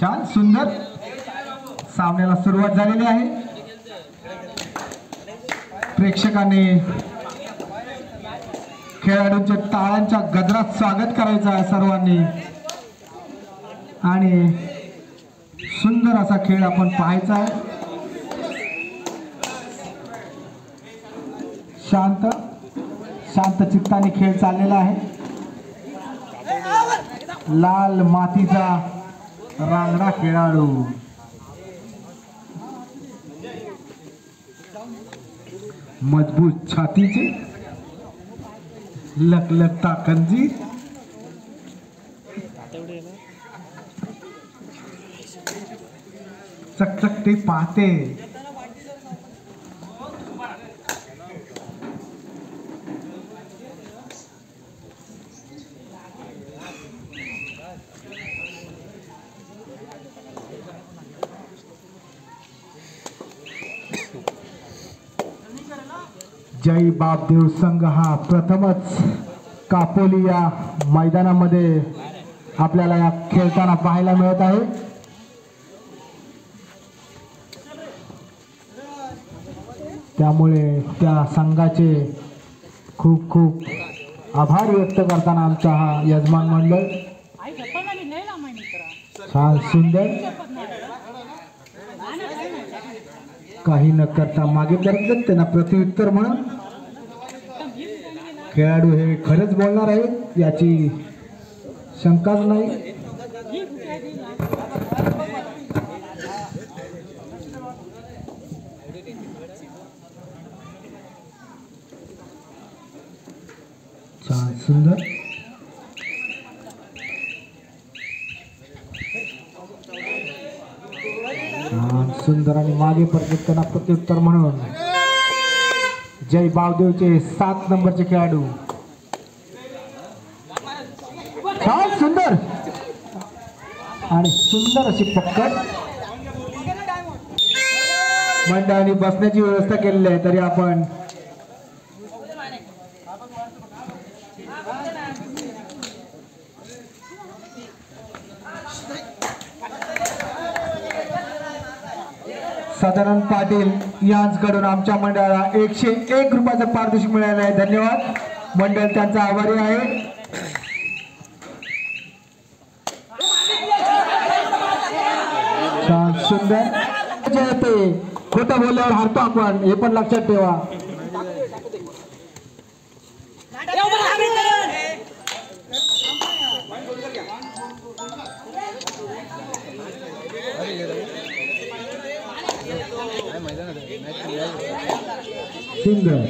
छान सुंदर सामन्याला सुरुवात झालेली आहे। प्रेक्षकांनी खेळाडूंचे टाळ्यांच्या गजरात स्वागत करायचं आहे सर्वांनी आणि सुंदर असा खेळ आपण पाहायचा आहे। शांत शांत चित्ताने खेळ चाललेला आहे। लाल मातीचा रांगडा खेळाडू मजबूत छातीचे लखलखता कंजीर चकचकते पाहते जय बापदेव संघ हा प्रथमच कापोली या मैदानामध्ये आपल्याला या खेळताना पाहायला मिळत आहे। त्यामुळे त्या संघाचे खूप खूप आभार व्यक्त करताना आमचा हा यजमान मंडळ छान सुंदर काही न करता मागे परत त्यांना प्रत्युत्तर म्हणून खेळाडू हे खरंच बोलणार आहेत याची शंकाच नाही। छान सुंदर सुंदर आणि मागे परत त्यांना प्रत्युत्तर म्हणून जय बावदेवचे 7 नंबरचे खेळाडू छान सुंदर आणि सुंदर अशी पकड मंडळाने बसण्याची व्यवस्था केलेली आहे तरी आपण सदानंद पाटील यांच्याकडून आमच्या मंडळाला 101 रुपयाचं पारितोषिक मिळालं आहे। धन्यवाद मंडळ त्यांचा आभारी आहे। छान सुंदर ते खोटं बोलल्यावर हारतो आपण हे पण लक्षात ठेवा। सुंदर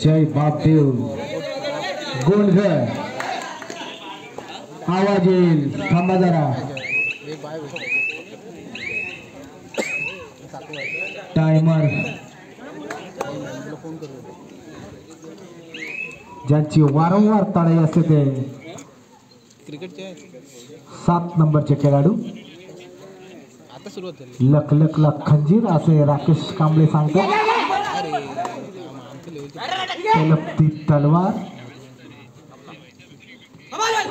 जय बापदेव गोंडघर आवाज येईल थांबा जरा टाइमर ज्यांची वारंवार ताळी असते ते 7 नंबरचे खेळाडू लखलखला खंजीर असे राकेश कांबळे सांगतात। तलपती तलवार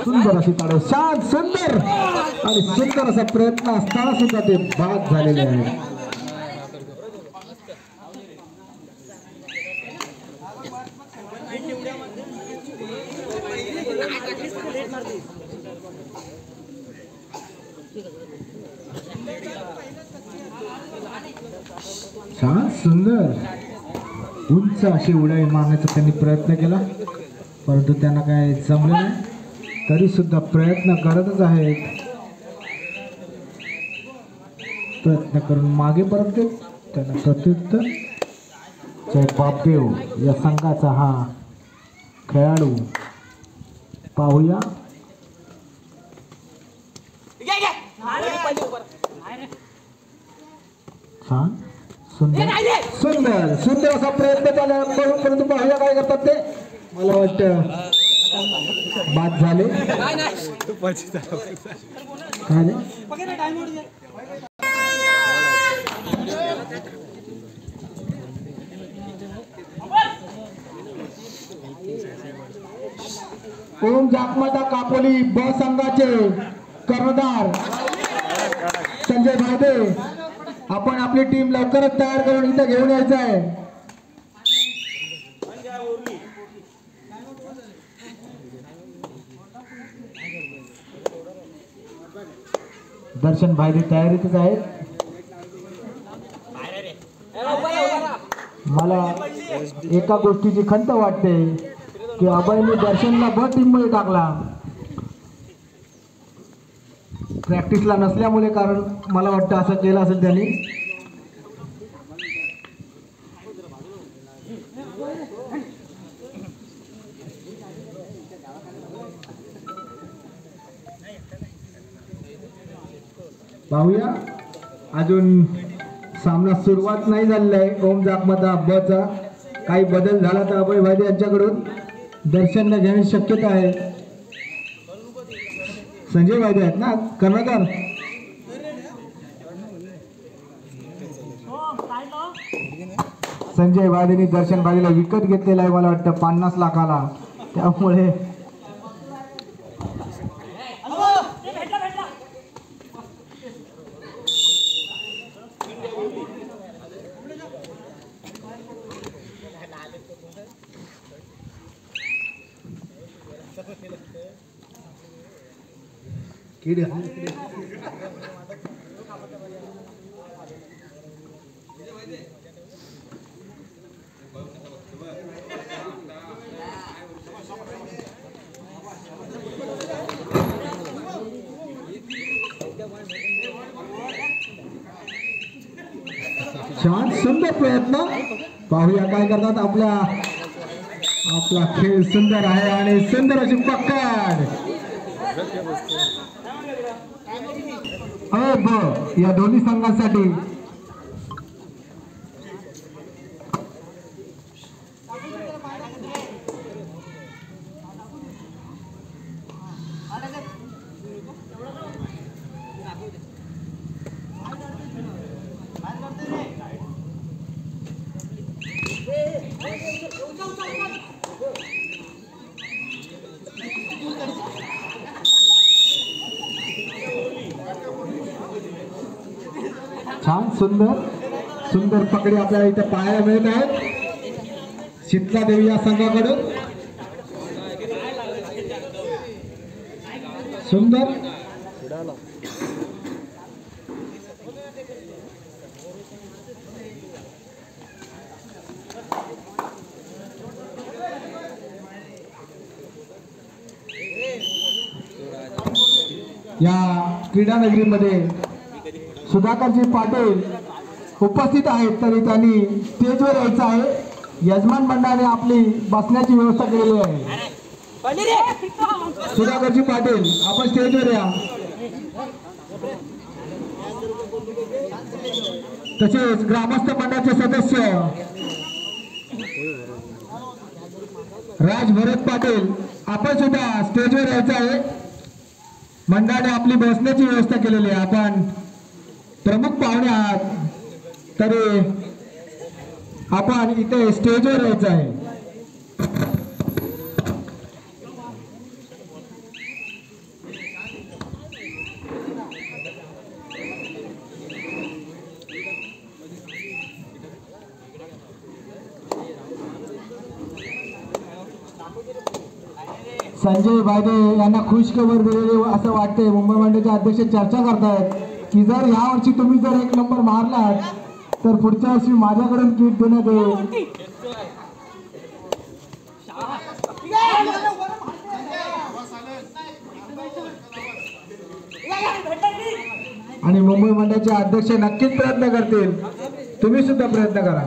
सुंदर अशी ताळे शांत सुंदर आणि सुंदर असा प्रयत्न असताना सुद्धा ते बाद झालेले आहे। छान सुंदर उंच अशी उड्या मारण्याचा त्यांनी प्रयत्न केला परंतु त्यांना काय जमलं नाही तरी सुद्धा प्रयत्न करतच आहेत। प्रयत्न करून मागे परत त्यांना प्रत्युत्तर जय बापदेव या संघाचा हा खेळाडू पाहूया। छान सुंदर सुंदर सुंदर असा प्रयत्न झाला परंतु पाहूया काय करतात ते मला वाटतं बाद झाले काय ओम जाकमाता कापोली ब संघाचे कर्णधार संजय भादे, आपण आपली टीम लवकरच तयार करून इथे घेऊन यायचं आहे. दर्शन भाईदी तयारीतच आहेत. मला एका गोष्टीची खंत वाटते की अभयने दर्शनला ब टीम मध्ये टाकला, प्रॅक्टिसला नसल्यामुळे, कारण मला वाटतं असं केलं असेल त्यांनी. पाहूया, अजून सामना सुरुवात नाही झालेला आहे. ओम जाकमाता ब चा काही बदल झाला तर अभय भाईदे यांच्याकडून दर्शनला घेण्याची शक्यता आहे. संजय भाईदे आहेत ना कर्णधार. संजय भाईदेनी दर्शन भाईला विकत घेतलेला आहे, मला वाटतं 50 लाखाला. त्यामुळे छान सुंदर प्रयत्न. पाहूया काय करतात. आपला खेळ सुंदर आहे आणि सुंदर अशी पकड. या दोन्ही संघांसाठी छान सुंदर पकडी आपल्याला इथे पाहायला मिळत आहेत शीतला देवी या संघाकडून. सुंदर या क्रीडा नगरीमध्ये सुधाकरजी पाटील उपस्थित आहेत, तरी त्यांनी स्टेजवर यायचं आहे. यजमान मंडळाने आपली बसण्याची व्यवस्था केलेली आहे. सुधाकरजी पाटील, आपण स्टेजवर या. तसेच ग्रामस्थ मंडळाचे सदस्य राज भरत पाटील, आपण सुद्धा स्टेजवर यायचं आहे. मंडळाने आपली बसण्याची व्यवस्था केलेली आहे. आपण प्रमुख पाहुणे आहात, तरी आपण इथे स्टेजवर यायचं आहे. संजय भाईदे यांना खुश खबर दिलेली असं वाटतंय. मुंबई मंडळाचे अध्यक्ष चर्चा करतायत की जर या वर्षी तुम्ही जर 1 नंबर मारलात तर पुढच्या वर्षी माझ्याकडून किट देण्यात येईल. आणि मुंबई मंडळाचे अध्यक्ष नक्कीच प्रयत्न करतील. तुम्ही सुद्धा प्रयत्न करा.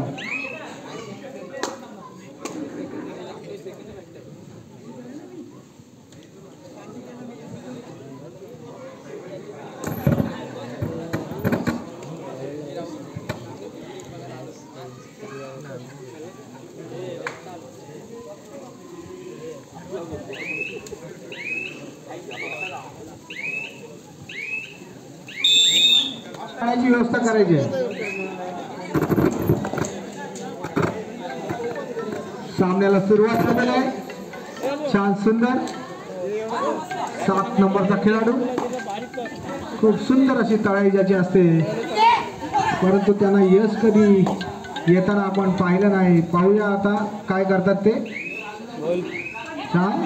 व्यवस्था करायची आहे. सामन्याला सुरुवात झालेली आहे. छान सुंदर 7 नंबरचा खेळाडू खूप सुंदर अशी तळाई ज्याची असते, परंतु त्यांना यश कधी येताना आपण पाहिलं नाही. पाहूया आता काय करतात ते. छान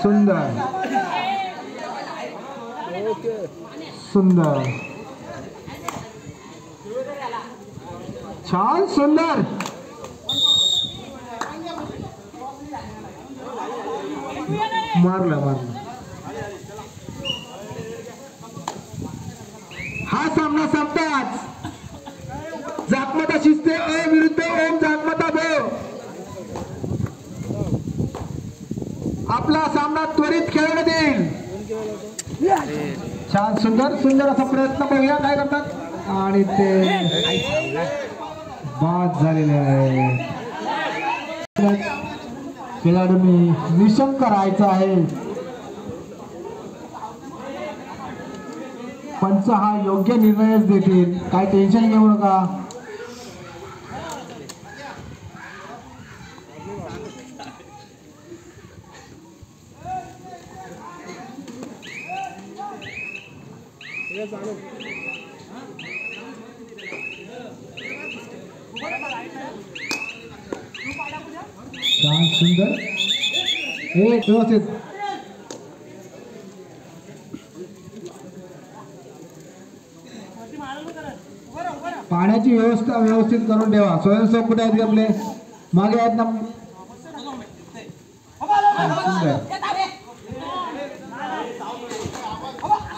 सुंदर सुंदर छान सुंदर मारलं. हा सामना संपताच जागमता शिस्ते अ विरुद्ध ओम जागमता ब आपला सामना त्वरित खेळण्यात येईल. छान सुंदर सुंदर असा प्रयत्न बघूया काय करतात आणि ते बाद झालेले आहे. खेळाडूंनी निशंक राहायचं आहे. पंच हा योग्य निर्णयच देतील, काय टेन्शन घेऊ नका. छान सुंदर व्यवस्थित पाण्याची व्यवस्था व्यवस्थित करून ठेवा. स्वयंसेवक कुठे आहेत आपले मागे आहेत ना. सुंदर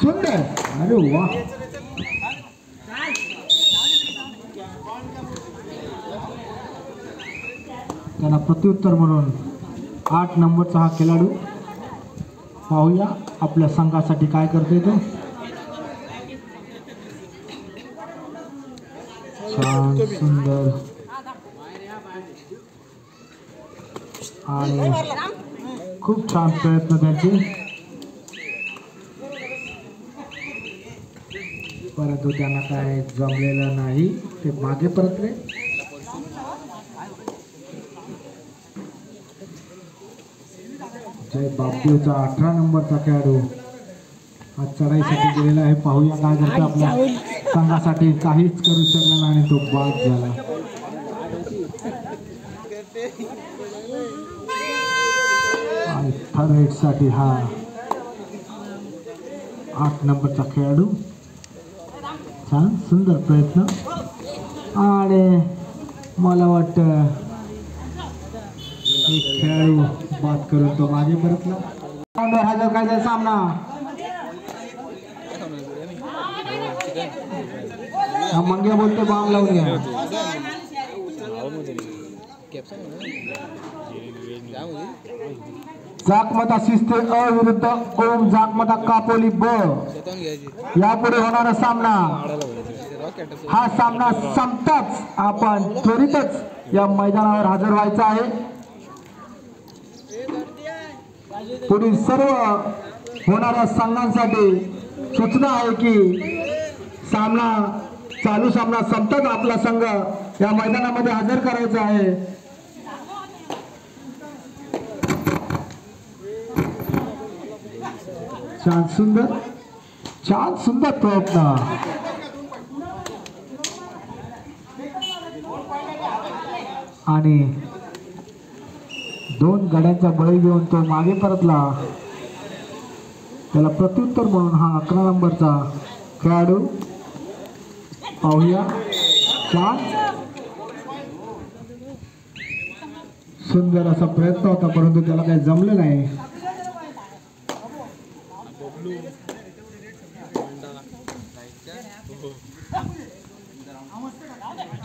सुंदर अरे वा. त्यांना प्रत्युत्तर म्हणून 8 नंबरचा हा खेळाडू. पाहूया आपल्या संघासाठी काय करतोय तो. छान सुंदर आणि खूप छान प्रयत्न त्यांचे, परंतु त्यांना काय जमलेलं नाही. ते मागे परतले. जय बापदेवचा 18 नंबरचा खेळाडू आज चढाईसाठी गेलेला आहे. पाहूया काय करतो आपल्या संघासाठी. काहीच करू शकला नाही, तो बाद झाला. आणि थर्ड हेड साठी हा 8 नंबरचा खेळाडू. छान सुंदर प्रयत्न आणि मला वाटतं एक खेळाडू बाद करून तो मागे परतला. हजर काय सामना मंग्या बोलते बाम लावून घ्या. जागमता शिस्ते अ विरुद्ध ओम जागमता कापोली ब यापुढे होणारा सामना. हा सामना संपताच आपण त्वरितच या मैदानावर हजर व्हायचं आहे. पुढील सर्व होणाऱ्या संघांसाठी सूचना आहे की चालू सामना संपताच आपला संघ या मैदानामध्ये हजर करायचा आहे. छान सुंदर प्रयत्न आणि 2 गड्यांचा बळी घेऊन तो मागे परतला. त्याला प्रत्युत्तर म्हणून हा 11 नंबरचा खेळाडू. पाहूया. छान सुंदर असा प्रयत्न होता, परंतु त्याला काही जमलं नाही.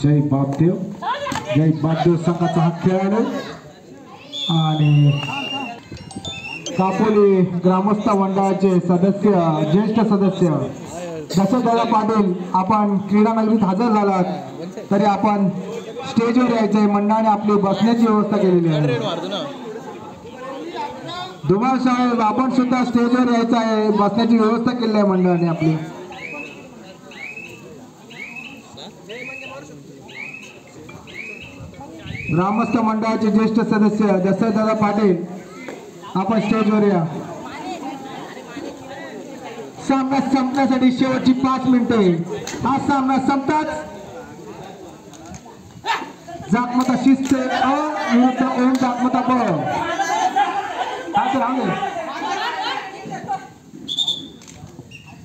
जय बापदेव संघाचा हा खेळाडू आणि कापोली ग्रामस्थ मंडळाचे सदस्य ज्येष्ठ सदस्य दशरथदादा पाटील आपण क्रीडा नगरीत हजर झालात तरी आपण स्टेजवर यायचंय. मंडळाने आपली बसण्याची व्यवस्था केलेली आहे. धुमाळ साहेब आपण सुद्धा स्टेजवर यायचं आहे, बसण्याची व्यवस्था केली आहे मंडळाने आपली. ग्रामस्थ मंडळाचे ज्येष्ठ सदस्य दशरथदादा पाटील आपण स्टेजवर या. सामना संपण्यासाठी शेवटची 5 मिनिटे. हा सामना संपताच जागमता शिस्त विरुद्ध ओम जागमता ब.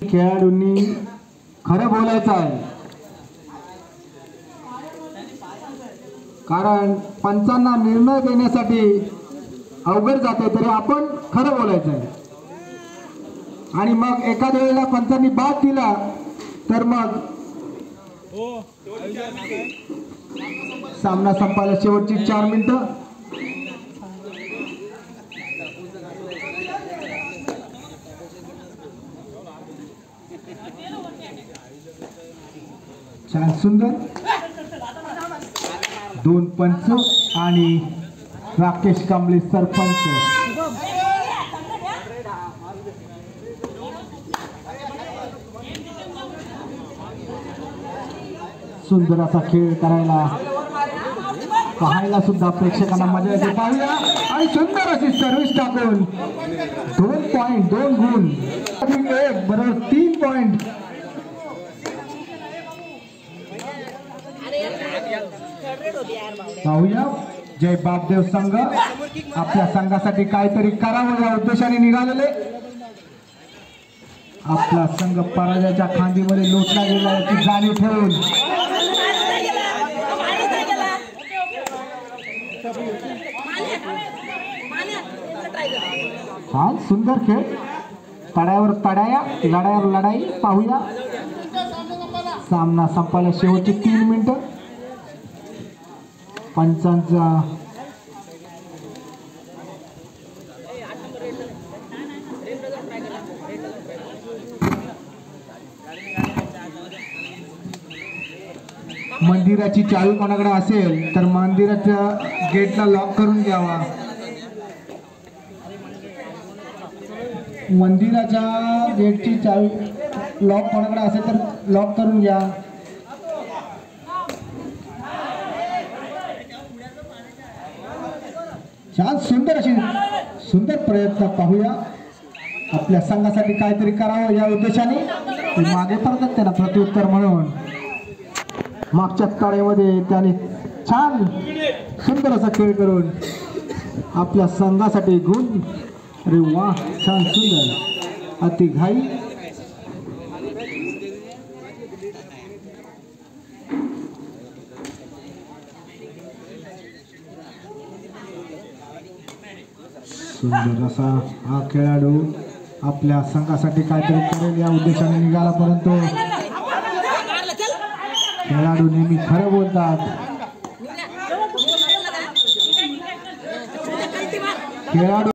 खेळाडूंनी खरं बोलायचं आहे, कारण पंचांना निर्णय देण्यासाठी अवघड जाते, तरी आपण खरं बोलायचं आहे. आणि मग एखाद्या वेळेला पंचांनी बाद दिला तर मग सामना संपायला शेवटची 4 मिनिटं. छान सुंदर 2 पंच आणि राकेश कांबळे सरपंच. सुंदर असा खेळ करायला पाहायला सुद्धा प्रेक्षकांना मजा येते. पाहूया. आणि सुंदर अशी सर्व्हिस टाकून 2 पॉइंट 2 गुण 1 बरोबर 3 पॉइंट. पाहूया. जय बापदेव संघ आपल्या संघासाठी काहीतरी करावं या उद्देशाने निघालेले. आपला संघ पराजयाच्या खांदीमध्ये लोटला गेला याची जाणीव ठेवून हा सुंदर खेळ. तड्यावर तड्या, लढाईवर लढाई. पाहूया. सामना संपायला शेवटची 3 मिनिटं. पंचांचा मंदिराची चावी कोणाकडे असेल तर मंदिराच्या गेटला लॉक करून घ्यावा. मंदिराच्या गेटची चावी लॉक कोणाकडे असेल तर लॉक करून घ्या. छान सुंदर अशी सुंदर प्रयत्न. पाहूया. आपल्या संघासाठी काहीतरी करावं या उद्देशाने मागे पडतात त्यांना प्रत्युत्तर म्हणून. मागच्या ताळेमध्ये त्याने छान सुंदर असा खेळ करून आपल्या संघासाठी गुण. अरे वा, छान सुंदर. अति घाई. सुंदर असा हा खेळाडू आपल्या संघासाठी काहीतरी करेल या उद्देशाने निघाला, परंतु खेळाडू नेहमी खरं बोलतात. खेळाडू